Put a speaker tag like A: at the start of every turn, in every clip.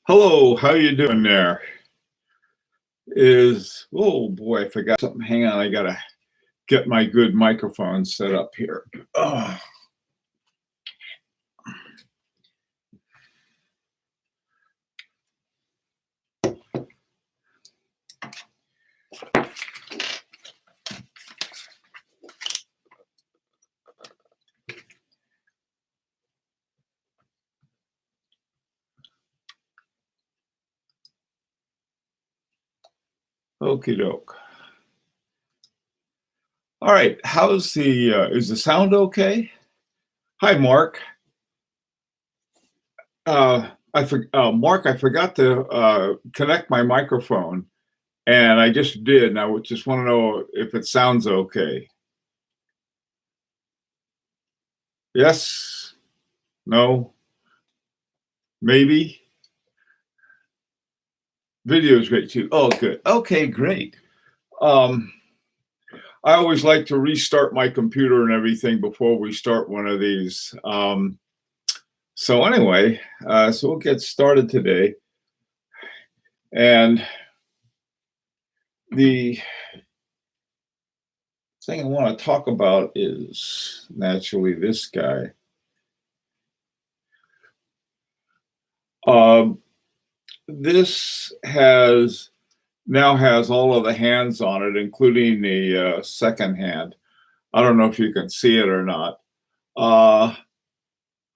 A: Hello, how you doing there? Oh boy, I forgot something. Hang on, I gotta get my good microphone set up here. Oh, okie doke. All right, is the sound okay? Hi, Mark. Mark, I forgot to connect my microphone, and I just did, and just want to know if it sounds okay. Yes? No? Maybe? Video is great too. Oh, good. Okay, great. Um, I always like to restart my computer and everything before we start one of these. So anyway, so we'll get started today. And the thing I want to talk about is naturally this guy. This now has all of the hands on it, including the second hand. I don't know if you can see it or not. Hi,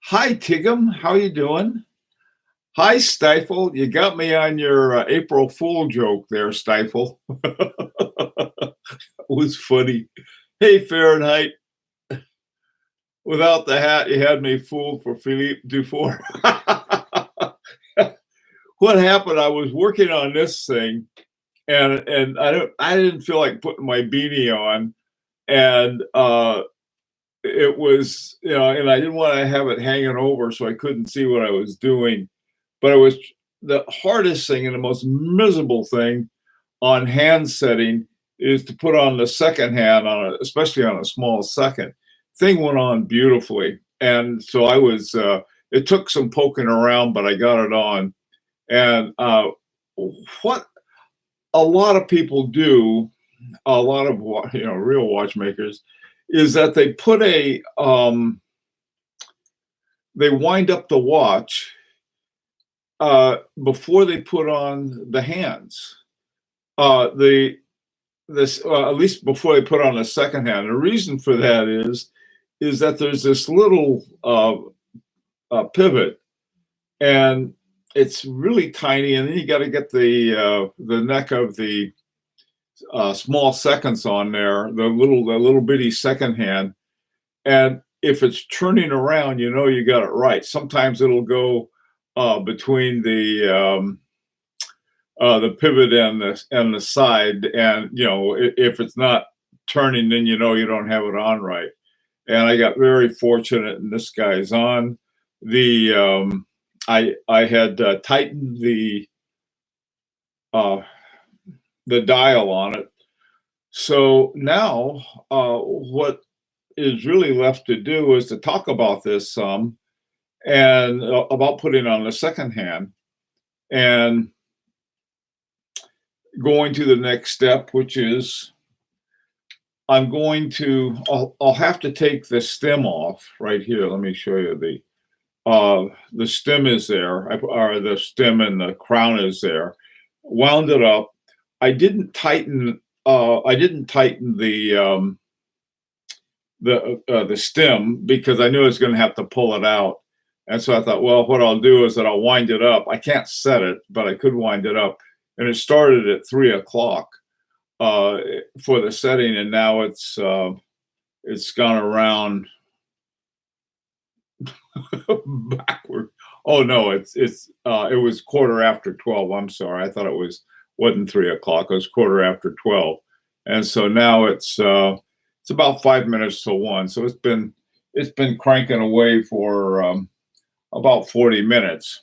A: Tigum. How you doing? Hi, Stifle. You got me on your April Fool joke there, Stifle. It was funny. Hey, Fahrenheit. Without the hat, you had me fooled for Philippe Dufour. What happened? I was working on this thing, and I didn't feel like putting my beanie on, and it was, and I didn't want to have it hanging over so I couldn't see what I was doing. But it was the hardest thing and the most miserable thing on hand setting is to put on the second hand especially on a small second. Thing went on beautifully, and so I was. It took some poking around, but I got it on. And what a lot of people do, a lot of real watchmakers, is that they put they wind up the watch before they put on the hands. At least before they put on a second hand. The reason for that is that there's this little pivot, and it's really tiny, and then you got to get the neck of the small seconds on there, the little bitty second hand, and if it's turning around, you got it right. Sometimes it'll go between the pivot and the side, and if it's not turning, then you don't have it on right. And I got very fortunate, and this guy's on. I had tightened the dial on it. So now what is really left to do is to talk about this some, and about putting on the second hand and going to the next step, which is I'll have to take the stem off right here. Let me show you the stem is there, or the stem and the crown is there. Wound it up. I didn't tighten the stem because I knew I was going to have to pull it out. And so I thought, well, what I'll do is that I'll wind it up. I can't set it, but I could wind it up. And it started at 3:00 for the setting, and now it's gone around backward. Oh no, it was 12:15. I'm sorry, I thought wasn't 3:00. It was 12:15, and so now it's about 5 minutes to 1. So it's been cranking away for about 40 minutes.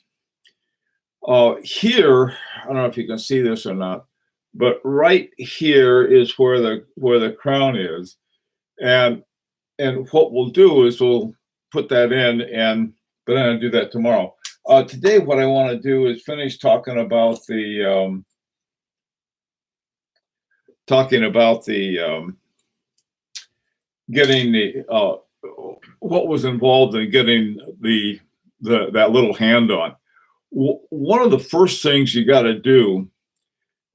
A: Here, I don't know if you can see this or not, but right here is where the crown is, and what we'll do is we'll put that in, but I'm gonna do that tomorrow. Today, what I want to do is finish talking about the getting the what was involved in getting the that little hand on. One of the first things you got to do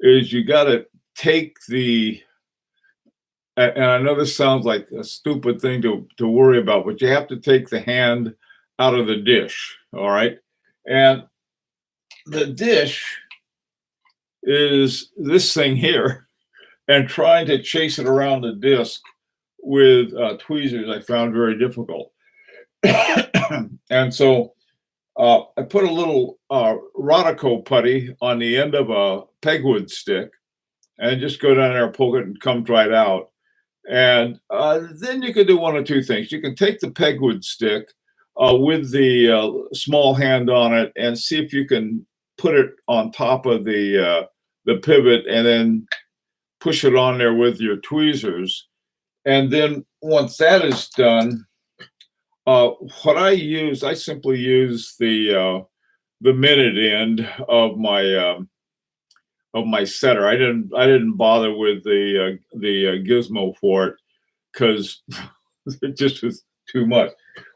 A: is you got to take the, and I know this sounds like a stupid thing to worry about, but you have to take the hand out of the dish. All right, and the dish is this thing here, and trying to chase it around the disc with tweezers I found very difficult. And so I put a little Rodico putty on the end of a pegwood stick and just go down there, poke it, and comes right out. And then you can do one of two things. You can take the pegwood stick with the small hand on it and see if you can put it on top of the pivot and then push it on there with your tweezers. And then once that is done, what I use, I simply use the minute end of my setter. I didn't bother with the gizmo for it because it just was too much.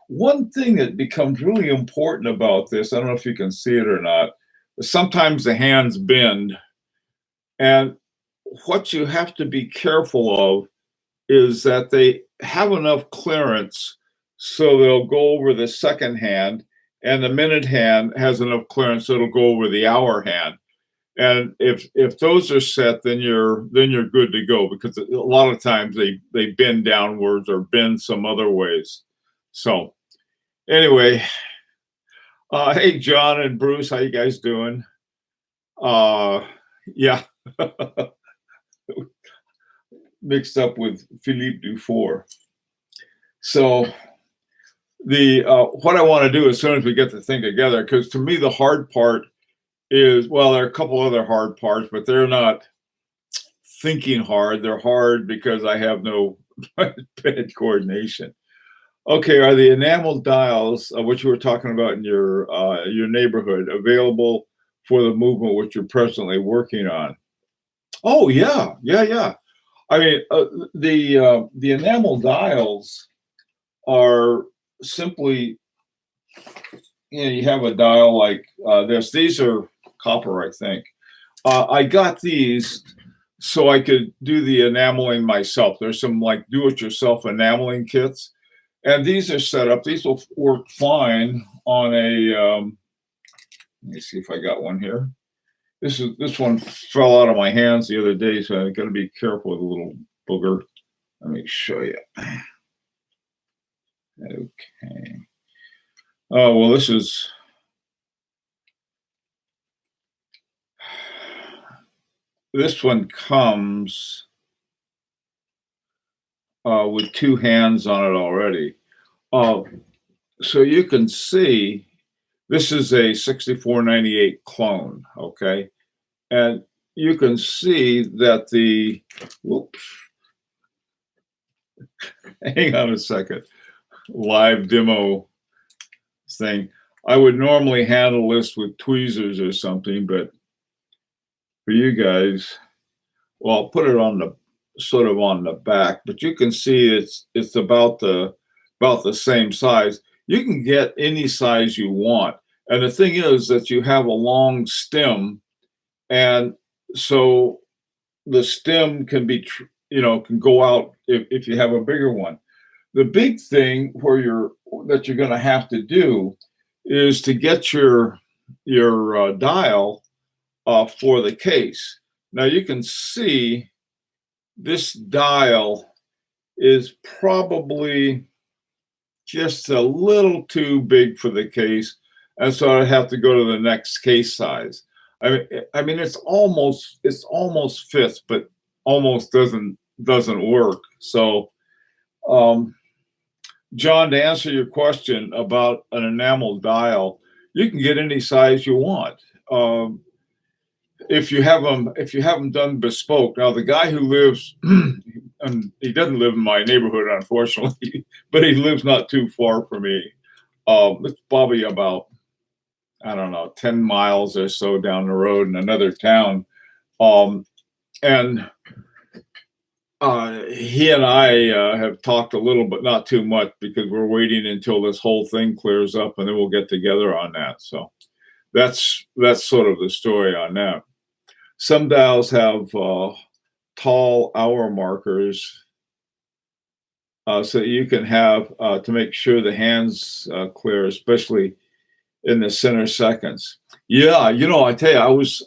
A: One thing that becomes really important about this, I don't know if you can see it or not, sometimes the hands bend, and what you have to be careful of is that they have enough clearance so they'll go over the second hand, and the minute hand has enough clearance so it'll go over the hour hand. And if those are set, then you're good to go, because a lot of times they bend downwards or bend some other ways. So anyway, hey John and Bruce, how you guys doing? Yeah. Mixed up with Philippe Dufour. So the what I want to do as soon as we get the thing together, because to me the hard part is, well, there are a couple other hard parts, but they're not thinking hard. They're hard because I have no bad coordination. Okay, are the enamel dials, which you were talking about in your neighborhood, available for the movement which you're presently working on? Oh yeah. I mean, the enamel dials are simply, you have a dial like this. These are copper, I think. I got these so I could do the enameling myself. There's some like do-it-yourself enameling kits, and these are set up. These will work fine on a. Let me see if I got one here. This one fell out of my hands the other day, so I got to be careful with a little booger. Let me show you. Okay. Oh well, this one comes with two hands on it already. So you can see this is a 6498 clone, okay? And you can see that the, whoops, hang on a second, live demo thing. I would normally handle this with tweezers or something, but for you guys, well, I'll put it on the sort of on the back, but you can see it's about the same size. You can get any size you want. And the thing is that you have a long stem, and so the stem can be, can go out if you have a bigger one. The big thing that you're going to have to do is to get your dial for the case. Now you can see this dial is probably just a little too big for the case, and so I have to go to the next case size. I mean, it's almost fits, but almost doesn't work. So, John, to answer your question about an enamel dial, you can get any size you want. If you have them done bespoke. Now, the guy who lives, and he doesn't live in my neighborhood, unfortunately, but he lives not too far from me. It's probably about I don't know, 10 miles or so down the road in another town. And he and I have talked a little, but not too much, because we're waiting until this whole thing clears up, and then we'll get together on that. So that's sort of the story on that. Some dials have tall hour markers, so you can have to make sure the hands clear, especially in the center seconds. Yeah, I tell you, I was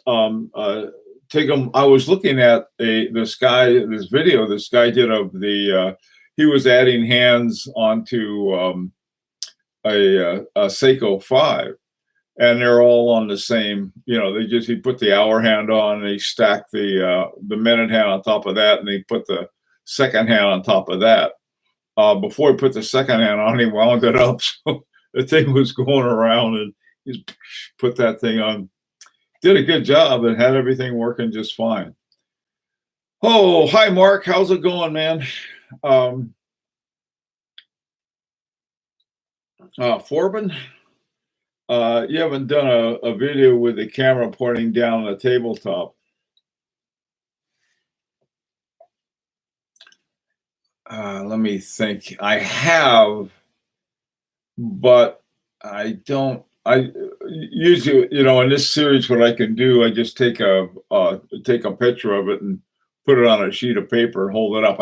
A: I was looking at this video this guy did of he was adding hands onto a Seiko 5, and they're all on the same, he put the hour hand on, and he stacked the minute hand on top of that, and he put the second hand on top of that. Before he put the second hand on, he wound it up, so the thing was going around, and he put that thing on. Did a good job and had everything working just fine. Oh, hi, Mark. How's it going, man? Forbin, you haven't done a video with the camera pointing down the tabletop. Let me think. I have, but I don't. I usually, in this series, what I can do, I just take a picture of it and put it on a sheet of paper and hold it up.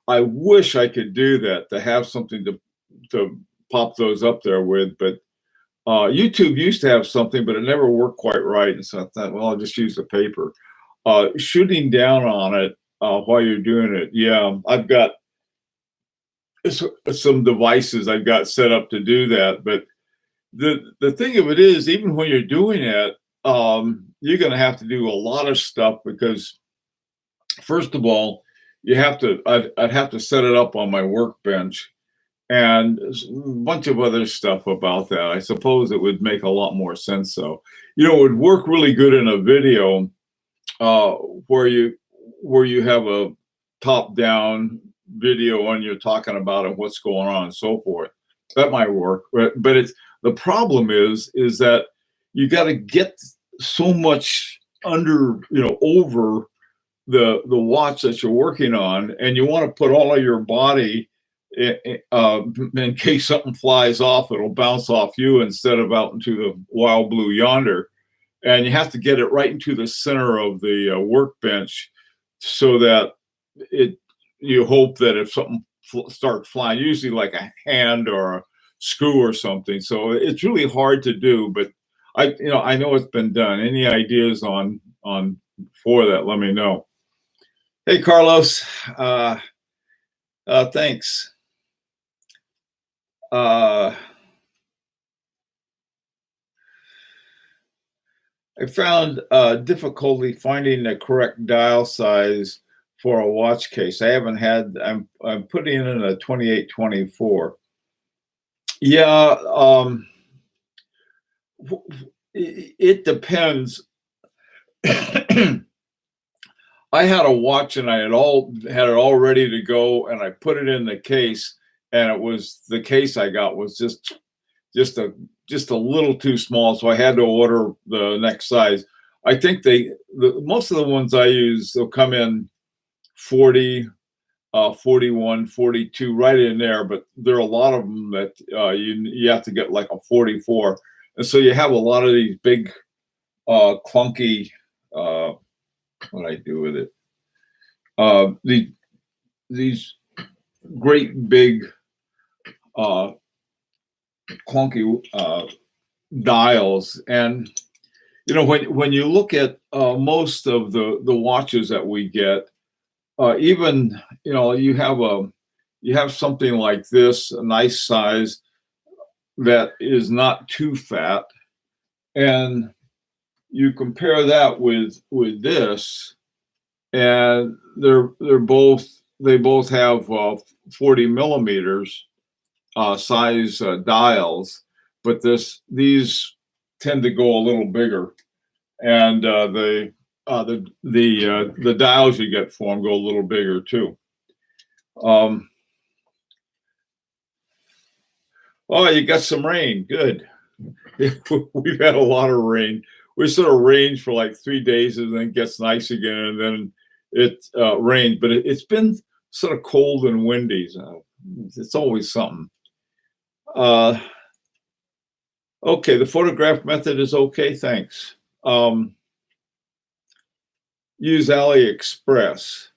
A: I wish I could do that, to have something to pop those up there with, but YouTube used to have something, but it never worked quite right. And so I thought, well, I'll just use the paper. Shooting down on it while you're doing it, yeah, I've got some devices I've got set up to do that, but the thing of it is, even when you're doing it, you're going to have to do a lot of stuff, because first of all, I'd have to set it up on my workbench, and a bunch of other stuff about that. I suppose it would make a lot more sense. So, it would work really good in a video where you have a top-down video and you're talking about it, what's going on and so forth. That might work, but the problem is that you got to get so much under, over the watch that you're working on, and you want to put all of your body in case something flies off, it'll bounce off you instead of out into the wild blue yonder. And you have to get it right into the center of the workbench, so that you hope that if something starts flying, usually like a hand or a screw or something. So it's really hard to do, but I know it's been done. Any ideas on for that, let me know. Hey, Carlos, thanks. I found difficulty finding the correct dial size for a watch case. I'm putting in a 2824. Yeah, it depends. I had a watch, and I had it all ready to go, and I put it in the case, and the case I got was just a little too small, so I had to order the next size. I think most of the ones I use, they'll come in 40, 41, 42, right in there, but there are a lot of them that you have to get like a 44, and so you have a lot of these big clunky. What do I do with it? These great big clunky dials, and when you look at most of the watches that we get, even you have something like this, a nice size that is not too fat, and you compare that with this, and they both have 40 millimeters size dials, but these tend to go a little bigger, and the dials you get for them go a little bigger too. Oh, you got some rain. Good. we've had a lot of rain. We sort of rains for like 3 days and then it gets nice again, and then it rains. But it's been sort of cold and windy. So it's always something. Uh, okay, the photograph method is okay. Thanks. Um, use AliExpress.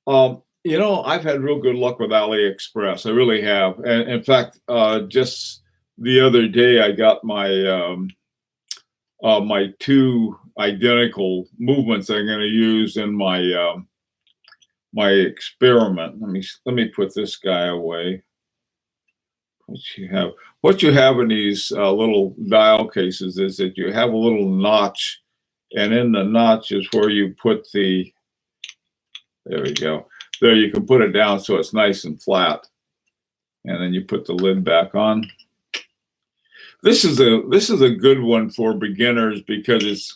A: I've had real good luck with AliExpress. I really have. And in fact, just the other day, I got my two identical movements I'm going to use in my experiment. Let me put this guy away. What you have in these little dial cases is that you have a little notch, and in the notch is where you put the. There we go. There, you can put it down so it's nice and flat, and then you put the lid back on. This is a good one for beginners because it's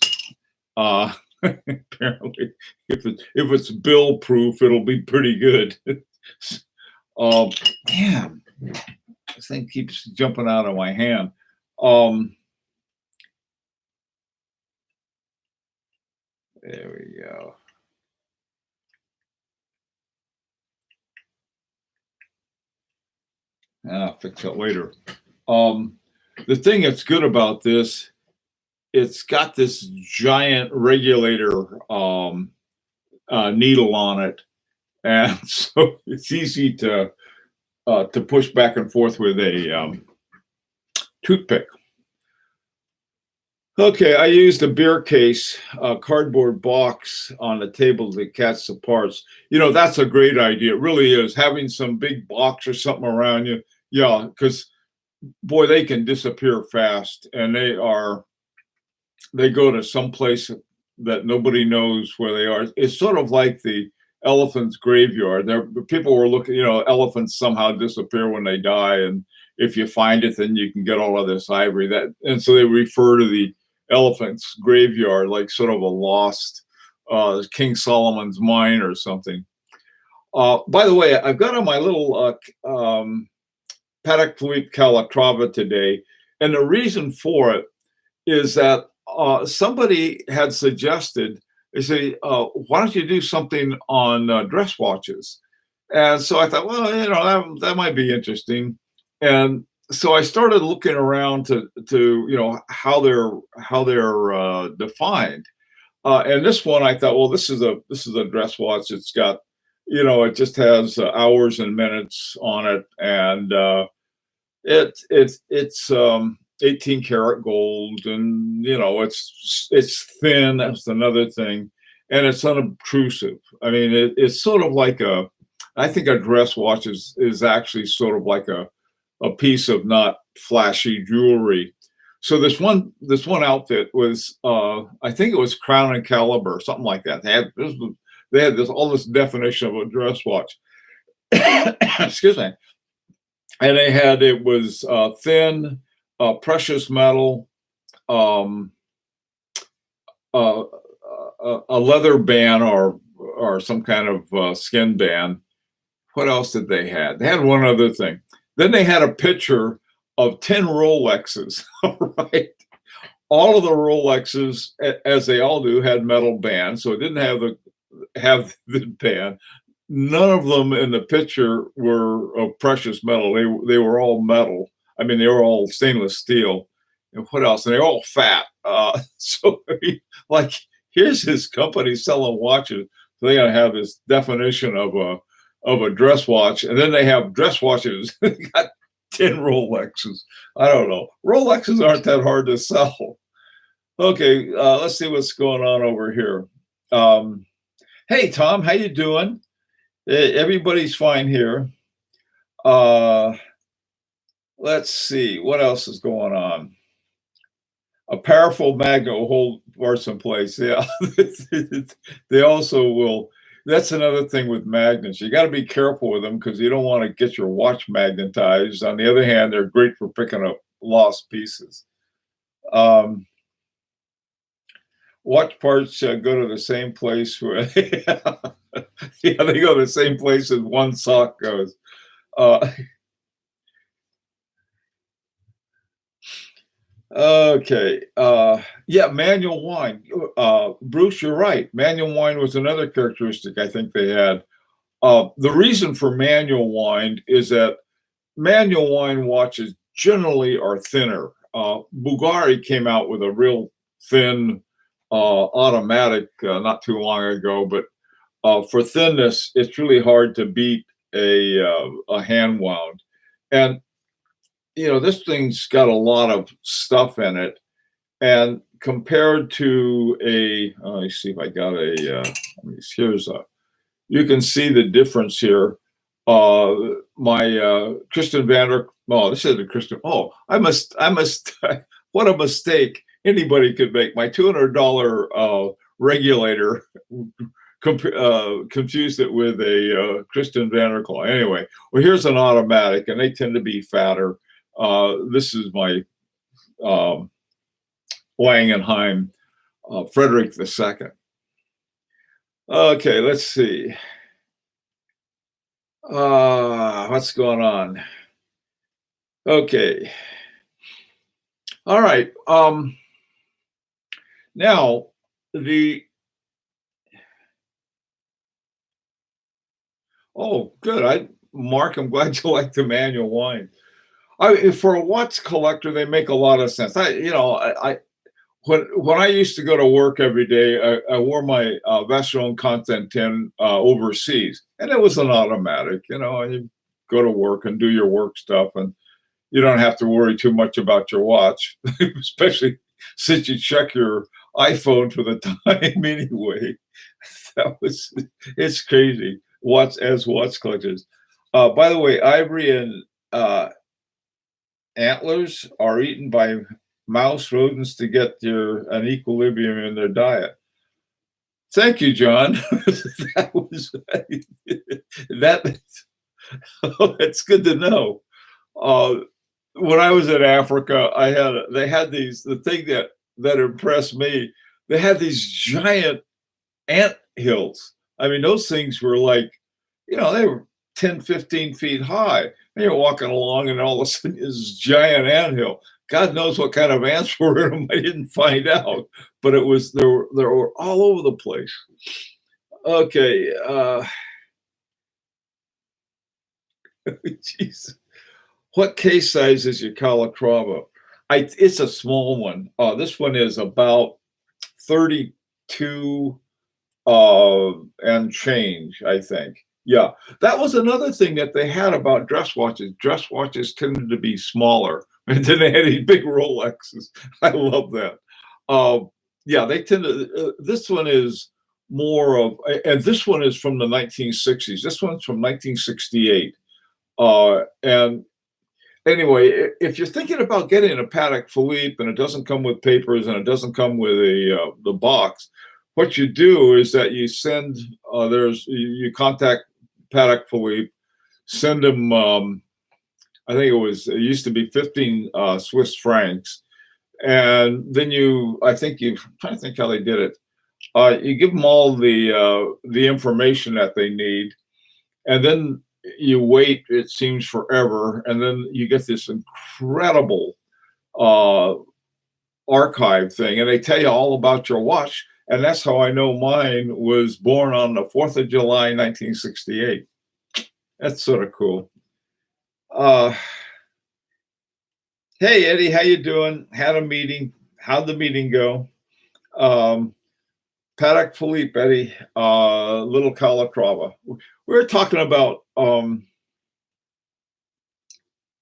A: apparently if it's bill proof, it'll be pretty good. Damn, this thing keeps jumping out of my hand. There we go. I'll fix it later. The thing that's good about this, it's got this giant regulator needle on it, and so it's easy to push back and forth with a toothpick. Okay, I used a beer case, a cardboard box on the table to catch the parts. That's a great idea. It really is. Having some big box or something around you. Yeah, because boy, they can disappear fast, and they go to some place that nobody knows where they are. It's sort of like the elephant's graveyard. People were looking, elephants somehow disappear when they die, and if you find it, then you can get all of this ivory. And so they refer to the elephant's graveyard like sort of a lost King Solomon's mine or something. By the way, I've got on my little Patek Philippe Calatrava today, and the reason for it is that somebody had suggested, they say, why don't you do something on dress watches? And so I thought, well, that might be interesting. And so I started looking around to how they're defined. And this one, I thought, well, this is a dress watch. It's got, it just has hours and minutes on it, and it's 18 karat gold, and it's thin. That's another thing, and it's unobtrusive. I mean, it's sort of like I think a dress watch is actually sort of like a piece of not flashy jewelry. So this one outfit was I think it was Crown and Caliber, something like that. They had all this definition of a dress watch. Excuse me. And it was thin, precious metal, a leather band or some kind of skin band. What else did they have? They had one other thing. Then they had a picture of 10 Rolexes, right? All of the Rolexes, as they all do, had metal bands, so it didn't have the band. None of them in the picture were of precious metal. They were all metal. I mean, they were all stainless steel. And what else? And they're all fat. So, like, here's this company selling watches. So they're gonna have this definition of a dress watch, and then they have dress watches. They got 10 Rolexes. I don't know. Rolexes aren't that hard to sell. Okay, let's see what's going on over here. Hey, Tom, how you doing? Everybody's fine here. Let's see what else is going on. A powerful magnet will hold parts in place. Yeah, they also will. That's another thing with magnets. You got to be careful with them because you don't want to get your watch magnetized. On the other hand, they're great for picking up lost pieces. Watch parts go to the same place where they go to the same place as one sock goes. Okay. Yeah, manual wine. Bruce, you're right. Manual wine was another characteristic I think they had. The reason for manual wine is that manual wine watches generally are thinner. Bulgari came out with a real thin automatic not too long ago, but for thinness, it's really hard to beat a hand wound. And this thing's got a lot of stuff in it, and compared to let me see if I got here's a, you can see the difference here. My Kristen Vander, oh, this is a Kristen. Oh, I must, what a mistake anybody could make. My $200 regulator confused it with a Kristen Vanderklaar. Anyway, well, here's an automatic, and they tend to be fatter. This is my Langenheim Frederick II. Okay, let's see. What's going on? Okay. All right. Now good. Mark, I'm glad you like the manual wine. For a Watts collector, they make a lot of sense. When I used to go to work every day, I wore my Vacheron Constantin overseas, and it was an automatic. And you go to work and do your work stuff, and you don't have to worry too much about your watch, especially since you check your iPhone for the time anyway. It's crazy. Watch collectors. By the way, ivory and antlers are eaten by mouse rodents to get an equilibrium in their diet. Thank you, John. That was that. Oh, it's good to know. When I was in Africa, they had the thing that impressed me. They had these giant ant hills. I mean, those things were like, they were 10, 15 feet high. And you're walking along, and all of a sudden, this giant ant hill. God knows what kind of ants were in them. I didn't find out, but there were all over the place. Okay. Jeez. What case size is your Calatrava? It's a small one. This one is about 32 and change, I think. Yeah, that was another thing that they had about dress watches. Dress watches tended to be smaller, and then they had these big Rolexes. I love that. Yeah, they tend to. This one is more of, and this one is from the 1960s. This one's from 1968. And anyway, if you're thinking about getting a Patek Philippe and it doesn't come with papers and it doesn't come with the box, what you do is that you send you contact Patek Philippe, send them. I think it used to be 15 Swiss francs, and then I'm trying to think how they did it. You give them all the information that they need, and then you wait, it seems forever, and then you get this incredible archive thing, and they tell you all about your watch. And that's how I know mine was born on the 4th of July, 1968. That's sort of cool. Hey, Eddie, how you doing? Had a meeting. How'd the meeting go? Patek Philippe, Eddie, little Calatrava. We were talking about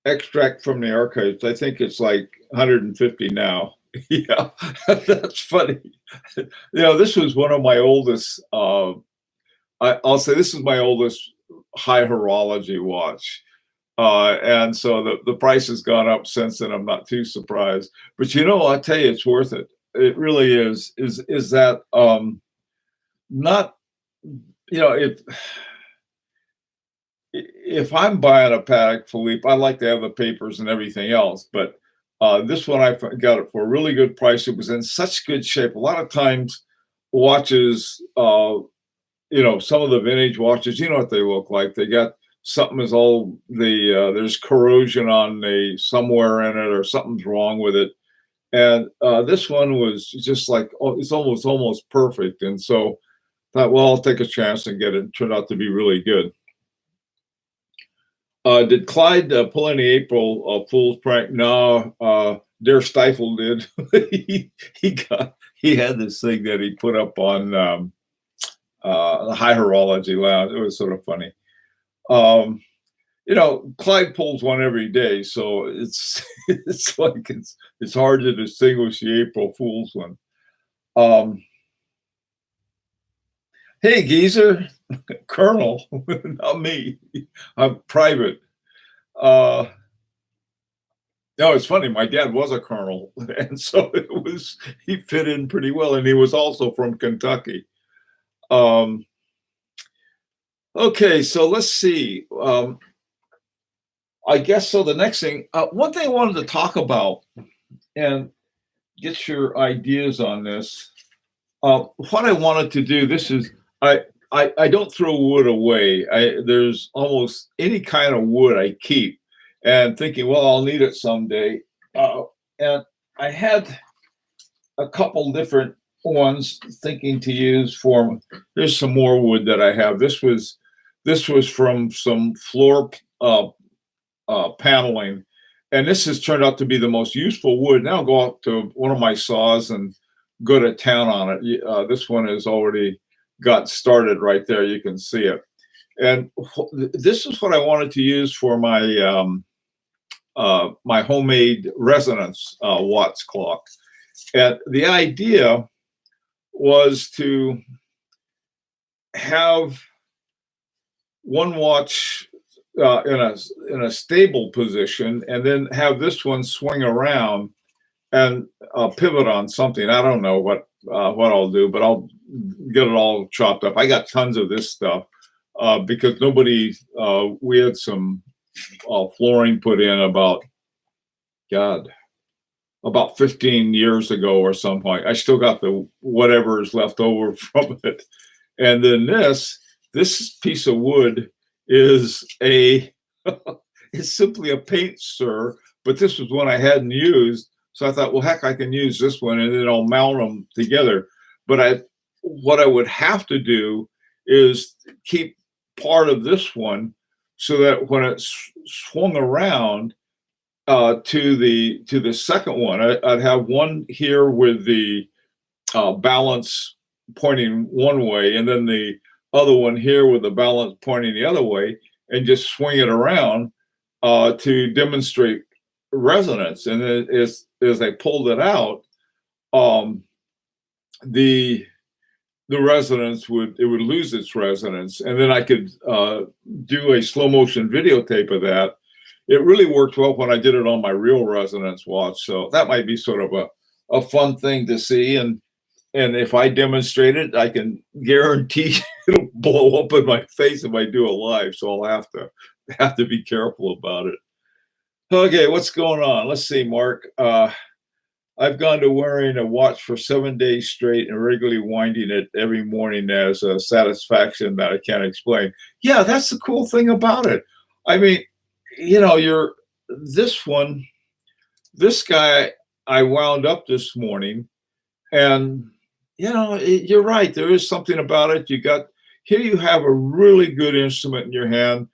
A: extract from the archives. I think it's like 150 now. Yeah, that's funny. This was one of my oldest. I'll say this is my oldest high horology watch, and so the price has gone up since then. I'm not too surprised, but I'll tell you, it's worth it. It really is. Is that not? If I'm buying a Patek Philippe, I like to have the papers and everything else, but this one I got it for a really good price. It was in such good shape. A lot of times, watches, some of the vintage watches, you know what they look like. They got something is there's corrosion on somewhere in it, or something's wrong with it. And this one was just like, oh, it's almost perfect. And so thought, well, I'll take a chance and get it. It turned out to be really good. Did Clyde pull any April Fool's prank? No, Dare Stifle did. He had this thing that he put up on the High Horology Lounge. It was sort of funny. Um, Clyde pulls one every day, so it's it's like it's hard to distinguish the April Fool's one. Hey, geezer, Colonel, not me. I'm private. No, it's funny. My dad was a colonel, and so he fit in pretty well, and he was also from Kentucky. Um, okay, so let's see. I guess so. The next thing, one thing I wanted to talk about and get your ideas on this. What I wanted to do. This is I don't throw wood away. There's almost any kind of wood I keep, and thinking, well, I'll need it someday. And I had a couple different ones thinking to use for. There's some more wood that I have. This was from some floor paneling, and this has turned out to be the most useful wood. Now I'll go out to one of my saws and go to town on it. This one has already got started right there. You can see it. And this is what I wanted to use for my my homemade resonance watts clock. And the idea was to have one watch in a stable position, and then have this one swing around and pivot on something. I don't know what I'll do, but I'll get it all chopped up. I got tons of this stuff because we had some flooring put in about 15 years ago or some point. I still got the whatever is left over from it. And then this piece of wood is it's simply a paint stir, but this was one I hadn't used. So I thought, well, heck, I can use this one and then I'll mount them together. But what I would have to do is keep part of this one so that when it swung around to the second one, I'd have one here with the balance pointing one way, and then the other one here with the balance pointing the other way, and just swing it around to demonstrate resonance. And then as I pulled it out, the resonance would lose its resonance, and then I could do a slow motion videotape of that. It really worked well when I did it on my real resonance watch. So that might be sort of a fun thing to see. And if I demonstrate it, I can guarantee it'll blow up in my face if I do it live. So I'll have to be careful about it. Okay, what's going on? Let's see, Mark. I've gone to wearing a watch for 7 days straight and regularly winding it every morning as a satisfaction that I can't explain. Yeah, that's the cool thing about it. I mean, this guy I wound up this morning, and you're right. There is something about it. You have a really good instrument in your hand.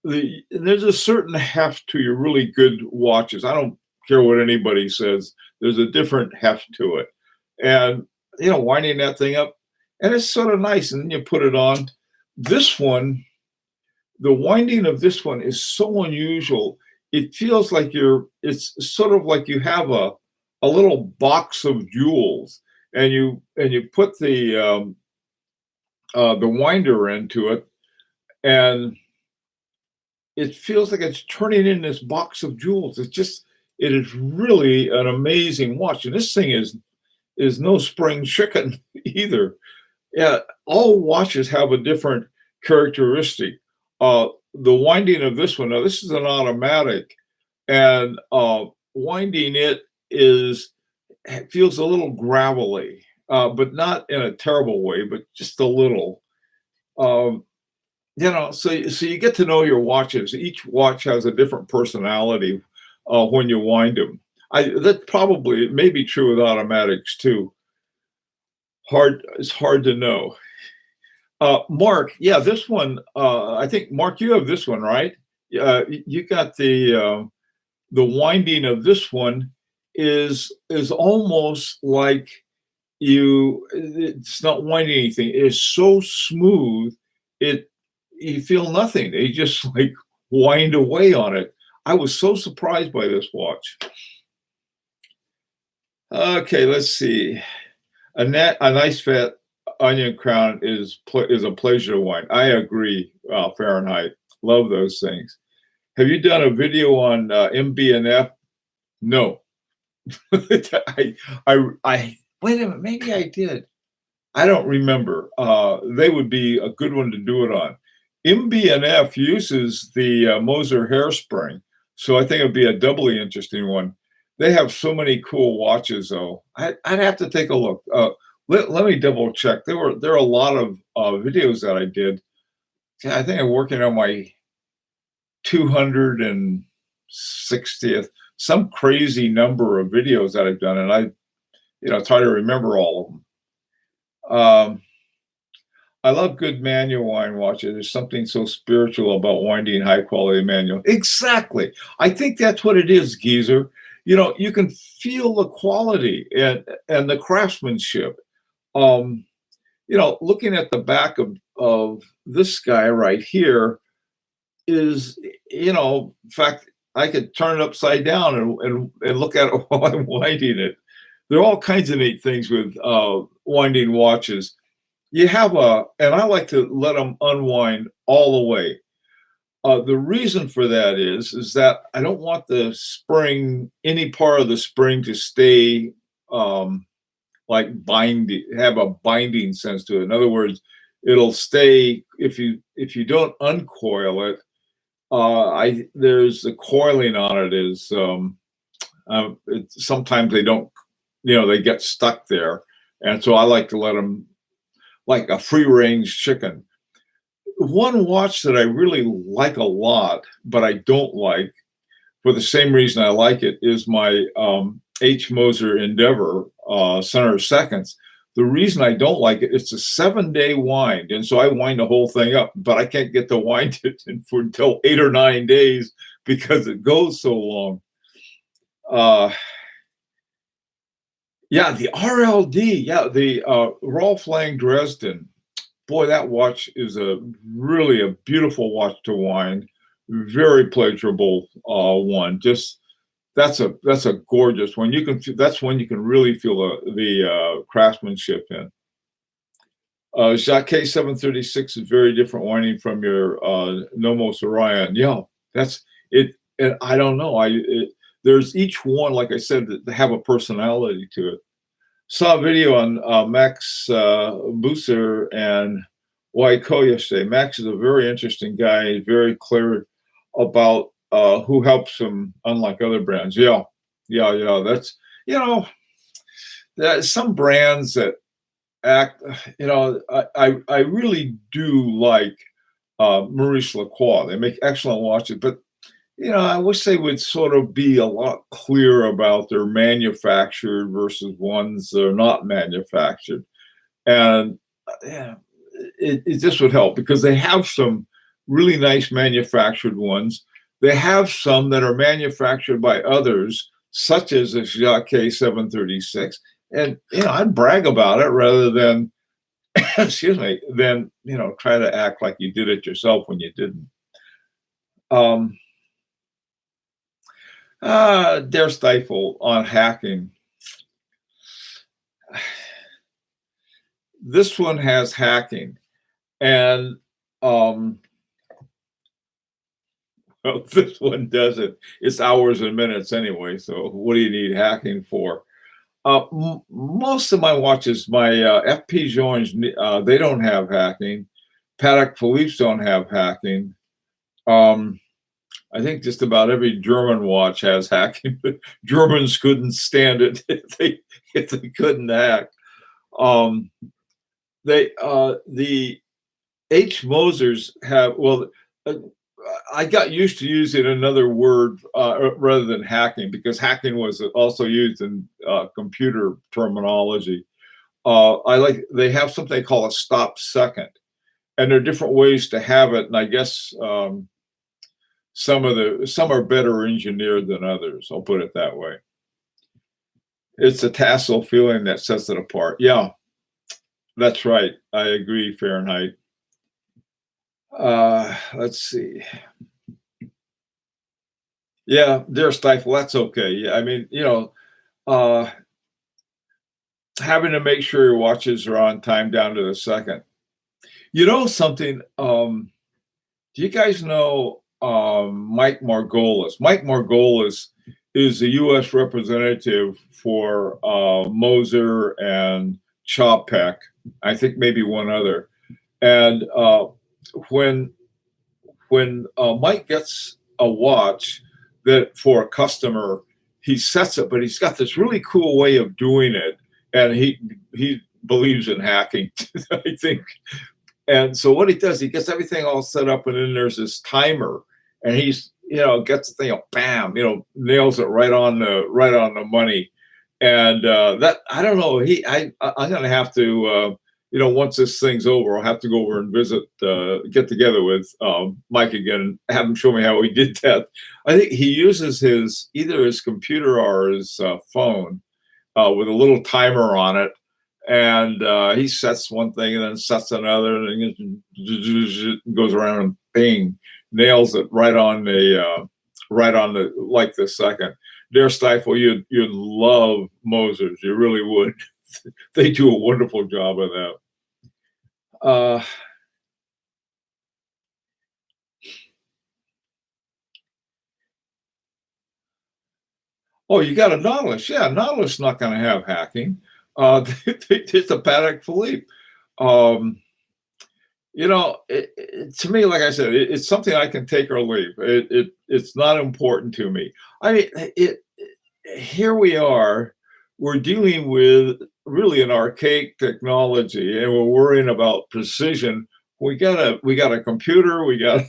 A: There's a certain heft to your really good watches. I don't care what anybody says. There's a different heft to it, and winding that thing up, and it's sort of nice. And then you put it on. This one, the winding of this one is so unusual. It feels like it's sort of like you have a little box of jewels, and you put the winder into it, and it feels like it's turning in this box of jewels. It is really an amazing watch. And this thing is no spring chicken either. Yeah, all watches have a different characteristic. The winding of this one, now this is an automatic, and winding it feels a little gravelly, but not in a terrible way, but just a little. So you get to know your watches. Each watch has a different personality when you wind them. That probably it may be true with automatics too. It's hard to know. Mark, yeah, this one, I think Mark, you have this one, right? You got the winding of this one is almost like it's not winding anything. It's so smooth, it you feel nothing. They just like wind away on it. I was so surprised by this watch. Okay, let's see. A nice fat onion crown is a pleasure to wind. I agree, Fahrenheit. Love those things. Have you done a video on MB&F? No. I wait a minute. Maybe I did. I don't remember. They would be a good one to do it on. MB&F uses the Moser hairspring, so I think it'd be a doubly interesting one. They have so many cool watches, though. I'd have to take a look. Let me double check. There are a lot of videos that I did. I think I'm working on my 260th, some crazy number of videos that I've done, and I try to remember all of them. I love good manual wind watches. There's something so spiritual about winding high quality manual. Exactly. I think that's what it is, Geezer. You can feel the quality and the craftsmanship. Looking at the back of this guy right here is, in fact, I could turn it upside down and look at it while I'm winding it. There are all kinds of neat things with winding watches. And I like to let them unwind all the way. The reason for that is that I don't want any part of the spring to stay like have a binding sense to it. In other words, it'll stay if you don't uncoil it. There's the coiling on it is sometimes they don't, they get stuck there, and so I like to let them like a free range chicken. One watch that I really like a lot, but I don't like for the same reason I like it is my H. Moser Endeavor Center of Seconds. The reason I don't like it, it's a 7-day wind, and so I wind the whole thing up, but I can't get to wind it until 8 or 9 days because it goes so long. Yeah, the RLD, the Rolf Lang Dresden. Boy, that watch is really a beautiful watch to wind. Very pleasurable one. That's a gorgeous one. That's when you can really feel the craftsmanship in. Jacquet 736 is very different winding from your Nomos Orion. Yeah, that's it. And I don't know. There's each one, like I said, that have a personality to it. Saw a video on Max Busser and Waiko yesterday. Max is a very interesting guy. He's very clear about who helps him, unlike other brands. Yeah. That's, there's some brands that act, I really do like Maurice Lacroix. They make excellent watches, but I wish they would sort of be a lot clearer about their manufactured versus ones that are not manufactured. And it just would help because they have some really nice manufactured ones. They have some that are manufactured by others, such as the Jacquet 736. And, I'd brag about it rather than, than, try to act like you did it yourself when you didn't. Der Stifle on hacking. This one has hacking, and well, this one doesn't. It's hours and minutes anyway. So what do you need hacking for? Most of my watches, my FP Journes, they don't have hacking. Patek Philippe's don't have hacking. I think just about every German watch has hacking, but Germans couldn't stand it if they couldn't hack. The H. Mosers have, I got used to using another word rather than hacking because hacking was also used in computer terminology. I like they have something they call a stop second, and there are different ways to have it. And I guess some are better engineered than others. I'll put it that way. It's a tassel feeling that sets it apart. Yeah, that's right. I agree, Fahrenheit. Let's see. Yeah, dear stifle. That's okay. Yeah, I mean, uh, having to make sure your watches are on time down to the second. You know something? Do you guys know Mike Margolis? Mike Margolis is the U.S. representative for Moser and Chopek. I think maybe one other. And when Mike gets a watch that for a customer, he sets it, but he's got this really cool way of doing it, and he believes in hacking, I think. And so what he does, he gets everything all set up, and then there's this timer, and he's gets the thing, bam, nails it right on the money. And that I don't know, I'm gonna have to once this thing's over, I'll have to go over and visit, get together with Mike again and have him show me how he did that. I think he uses either his computer or his phone with a little timer on it, and he sets one thing and then sets another, and it goes around and bing, nails it right on the like the second. Dear Stifle, you'd love Mosers, you really would. They do a wonderful job of that. Oh, you got a Nautilus. Yeah, Nautilus not going to have hacking. It's a Patek Philippe. To me, like I said, it's something I can take or leave. It's not important to me. I mean, here we are. We're dealing with really an archaic technology, and we're worrying about precision. We got a computer. We got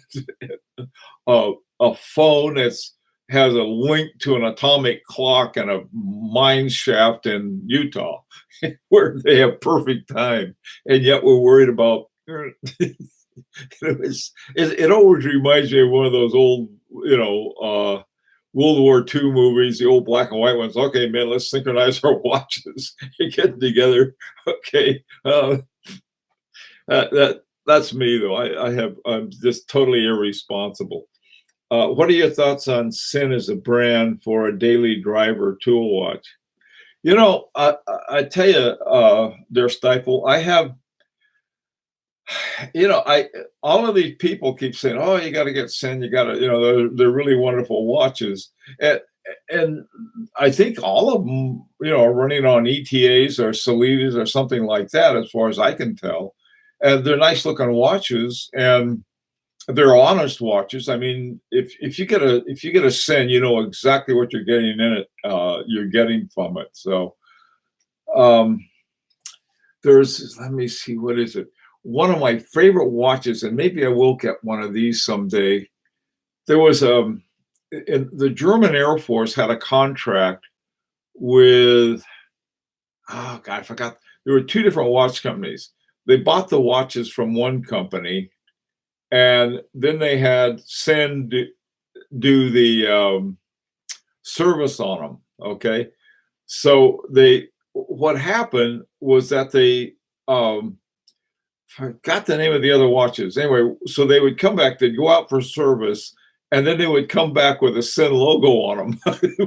A: a phone that's has a link to an atomic clock and a mine shaft in Utah, where they have perfect time, and yet we're worried about. It always reminds me of one of those old, World War II movies, the old black and white ones. Okay, man, let's synchronize our watches. You're getting together. Okay, that's me though. I'm just totally irresponsible. What are your thoughts on Sin as a brand for a daily driver tool watch? I tell you, dear Stifle, I have. All of these people keep saying, "Oh, you got to get Sin. You got to, they're really wonderful watches," and I think all of them, are running on ETAs or Solitas or something like that, as far as I can tell, and they're nice looking watches and they're honest watches. I mean, if you get a Sin, you know exactly what you're getting in it. You're getting from it. So let me see, what is it? One of my favorite watches, and maybe I will get one of these someday. There was the German Air Force had a contract with, oh God, I forgot. There were two different watch companies. They bought the watches from one company, and then they had Sin do the service on them. Okay, so what happened was that they forgot the name of the other watches. Anyway, so they would come back, they'd go out for service, and then they would come back with a Sin logo on them,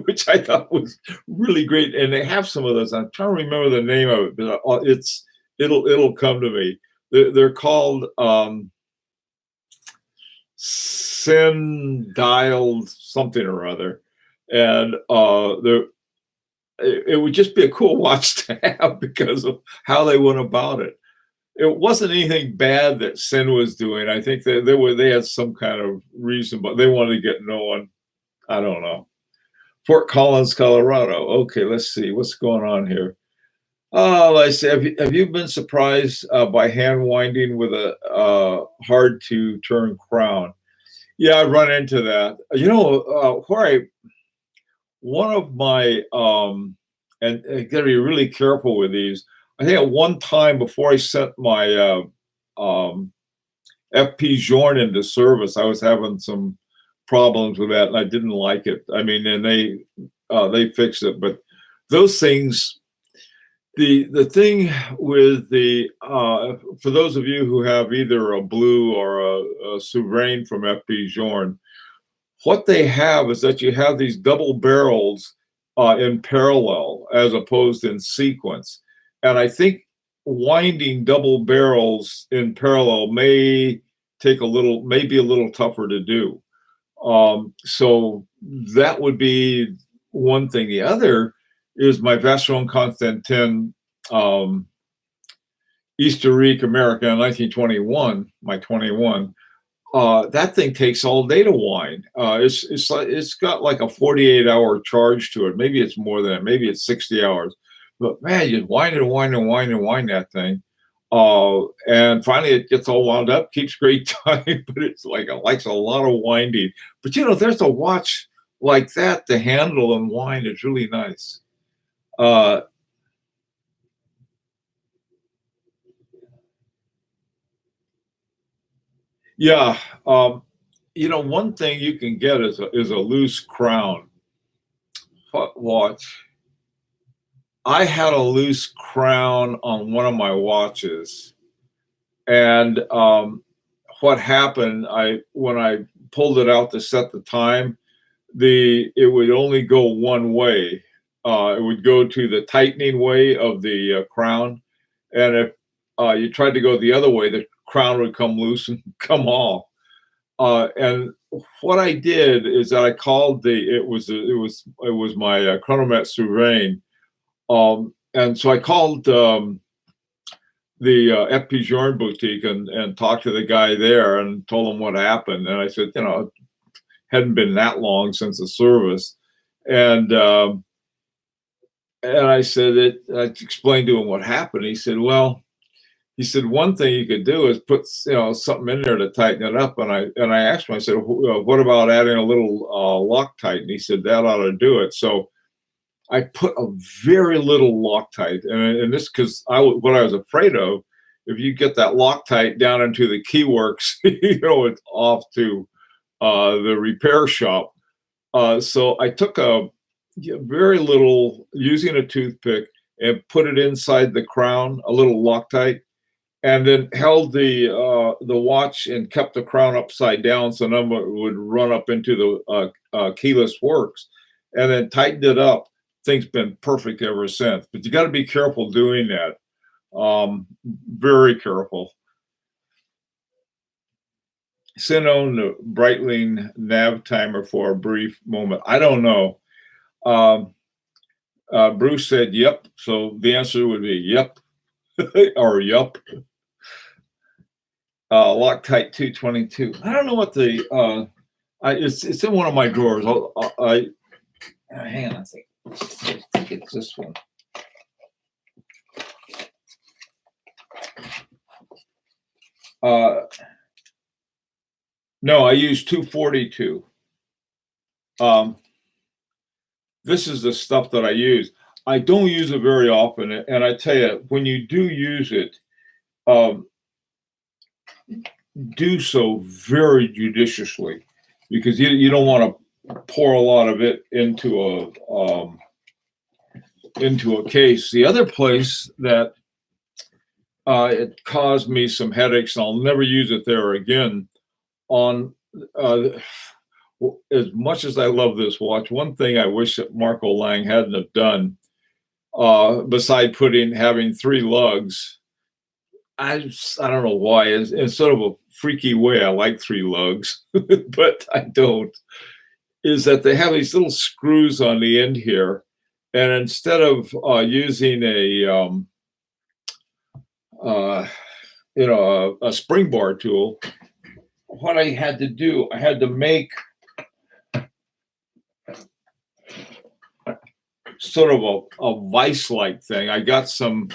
A: which I thought was really great. And they have some of those. I'm trying to remember the name of it, but it'll come to me. They're called Sin dialed something or other, and it would just be a cool watch to have because of how they went about it. It wasn't anything bad that Sin was doing. I think that they had some kind of reason, but they wanted to get known. I don't know. Fort Collins, Colorado. Okay, let's see what's going on here. Let's see. Have you been surprised by hand winding with a hard to turn crown? Yeah, I run into that. One of my, and I gotta be really careful with these. I think at one time before I sent my FP Journe into service, I was having some problems with that, and I didn't like it. I mean, and they fixed it, but those things. The thing with the for those of you who have either a blue or a Souverain from FP Journe, what they have is that you have these double barrels in parallel as opposed in sequence. And I think winding double barrels in parallel may be a little tougher to do. So that would be one thing. The other is my Vacheron Constantin Historique America in 1921, my 21. That thing takes all day to wind. It's got like a 48-hour charge to it. Maybe it's more than that. Maybe it's 60 hours. But man, you wind and wind and wind and wind that thing. And finally it gets all wound up, keeps great time, but it likes a lot of winding. But there's a watch like that to handle and wind. It's really nice. Yeah. One thing you can get is a loose crown. What watch? I had a loose crown on one of my watches, and what happened? When I pulled it out to set the time, it would only go one way. It would go to the tightening way of the crown, and if you tried to go the other way, the crown would come loose and come off. And what I did is that I called it was my Chronomet Souverain, and so I called the FP Journe boutique and talked to the guy there and told him what happened. And I said, it hadn't been that long since the service, and I said I explained to him what happened. He said, well. He said one thing you could do is put something in there to tighten it up, and I asked him. I said, "What about adding a little Loctite?" And he said that ought to do it. So I put a very little Loctite, and this because what I was afraid of, if you get that Loctite down into the keyworks, it's off to the repair shop. So I took a very little, using a toothpick, and put it inside the crown, a little Loctite, and then held the watch and kept the crown upside down so none of it would run up into the keyless works, and then tightened it up. Thing's been perfect ever since. But you got to be careful doing that. Very careful. Send the Breitling nav timer for a brief moment. I don't know. Bruce said, "Yep." So the answer would be yep, or yup. Loctite 222. I don't know what it's in one of my drawers. Hang on, I think it's this one. No, I use 242. This is the stuff that I use. I don't use it very often, and I tell you, when you do use it, do so very judiciously, because you don't want to pour a lot of it into a case. The other place that it caused me some headaches, and I'll never use it there again. On as much as I love this watch, one thing I wish that Marco Lang hadn't have done, beside having 3 lugs. I don't know why. In sort of a freaky way, I like 3 lugs, but I don't. Is that they have these little screws on the end here, and instead of using a springbar tool, what I had to do, I had to make sort of a vice-like thing. I got some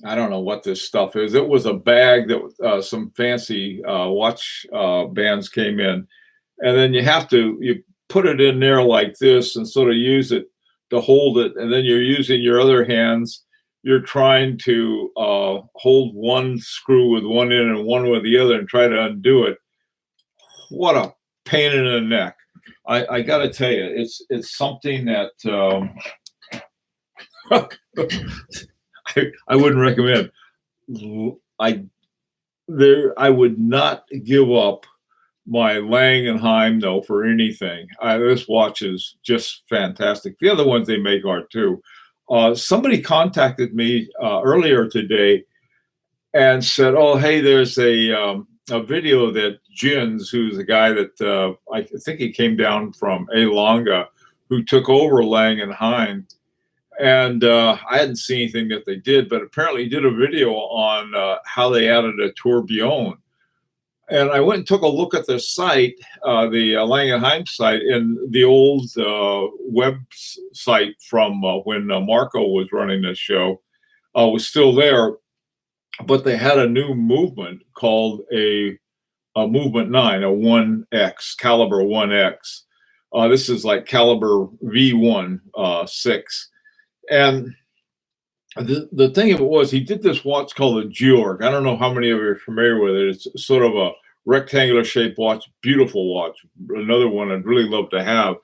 A: I don't know what this stuff is. It was a bag that some fancy watch bands came in, and then you put it in there like this and sort of use it to hold it, and then you're using your other hands. You're trying to hold one screw with one end and one with the other, and try to undo it. What a pain in the neck! I got to tell you, it's something that I wouldn't recommend. I I would not give up my Langenheim though for anything. This watch is just fantastic. The other ones they make are too. Somebody contacted me earlier today and said, "Oh, hey, there's a video that Jins, who's a guy that I think he came down from A Longa, who took over Langenheim." And I hadn't seen anything that they did, but apparently he did a video on how they added a tourbillon. And I went and took a look at the site, the Langenheim site, and the old website from when Marco was running the show was still there, but they had a new movement called a Movement 9, a 1X, caliber 1X. This is like caliber V1 6. And the thing of it was, he did this watch called a Georg. I don't know how many of you are familiar with it. It's sort of a rectangular shaped watch, beautiful watch. Another one I'd really love to have.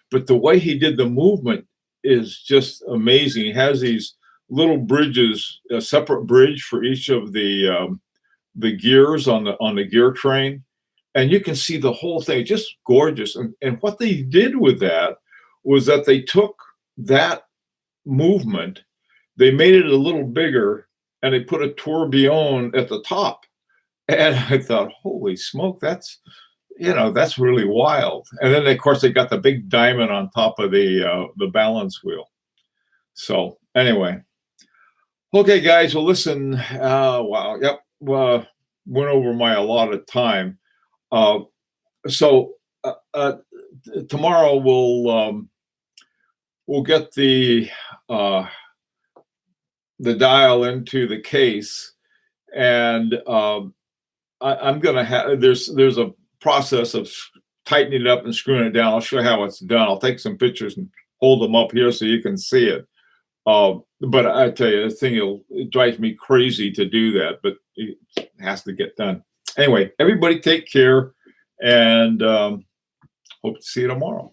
A: But the way he did the movement is just amazing. He has these little bridges, a separate bridge for each of the gears on the gear train, and you can see the whole thing. Just gorgeous. And what they did with that was that they took that movement, they made it a little bigger, and they put a tourbillon at the top. And I thought, holy smoke, that's really wild. And then of course they got the big diamond on top of the balance wheel. So anyway, okay, guys. Well, listen. Wow. Yep. Went over my allotted time. So tomorrow we'll get the dial into the case, and I'm gonna have there's a process of tightening it up and screwing it down. I'll show you how it's done. I'll take some pictures and hold them up here so you can see it. But I tell you, this thing it drives me crazy to do that, but it has to get done. Anyway, everybody take care, and hope to see you tomorrow.